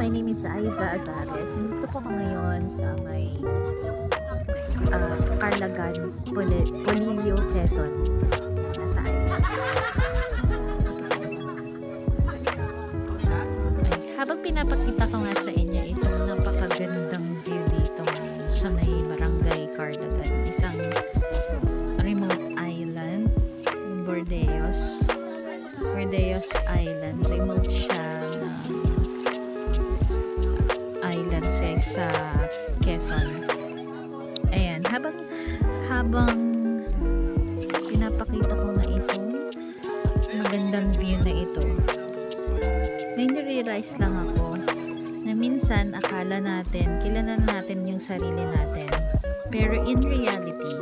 my name is Aiza Azares. Nandito po ako ngayon sa may Carlagan, Polillo, Quezon. Nasa island. Habang pinapakita ko nga sa inyo itong napakagandang view dito sa may barangay Carlagan, isang remote island, Bordeos Island. Remote siya na island sa Quezon. Ayan, habang pinapakita ko na itong magandang view na ito, may na-realize lang ako na minsan akala natin kilala natin yung sarili natin, pero in reality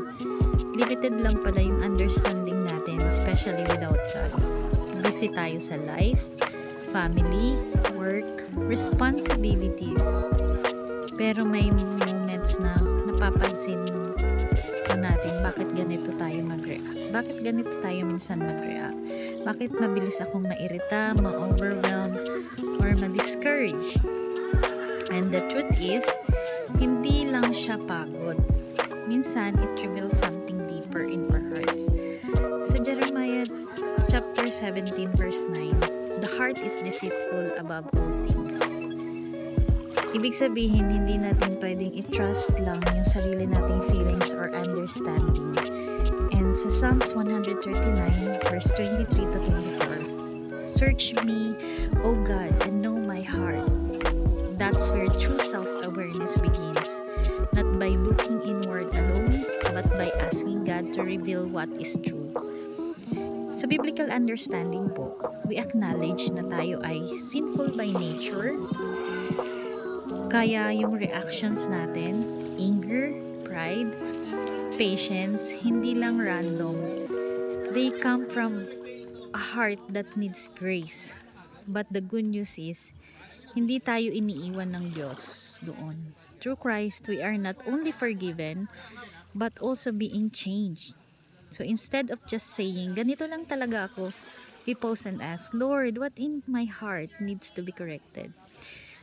limited lang pala yung understanding natin, especially without God. Busy tayo sa life, family, work, responsibilities, pero may moments na napapansin natin bakit ganito tayo mag-react, bakit ganito tayo minsan mag-react, bakit mabilis akong mairita, ma-overwhelm, or ma-discourage. And the truth is, hindi lang siya pagod, minsan it reveals something deeper in our hearts. Sa Jeremiah chapter 17 verse 9, the heart is deceitful above all things. Ibig sabihin, hindi natin pwedeng i-trust lang yung sarili nating feelings or understanding. And sa Psalms 139 verse 23 to 24, search me, O God, and know my heart. That's where true self-awareness begins. Not by looking inward alone, but by asking God to reveal what is true. Sa biblical understanding po, we acknowledge na tayo ay sinful by nature. Kaya yung reactions natin, anger, pride, patience, hindi lang random. They come from a heart that needs grace. But the good news is, hindi tayo iniiwan ng Diyos doon. Through Christ, we are not only forgiven, but also being changed. So instead of just saying, ganito lang talaga ako, we pause and ask, Lord, what in my heart needs to be corrected?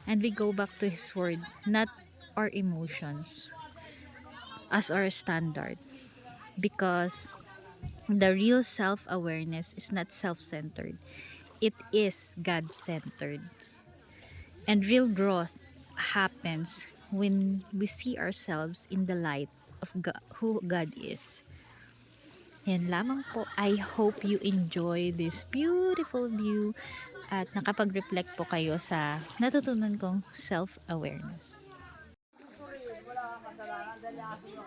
And we go back to His Word, not our emotions, as our standard. Because the real self-awareness is not self-centered. It is God-centered. And real growth happens when we see ourselves in the light of God, who God is. Yan lamang po. I hope you enjoy this beautiful view at nakapag-reflect po kayo sa natutunan kong self-awareness. Wala kang kasalanan dahil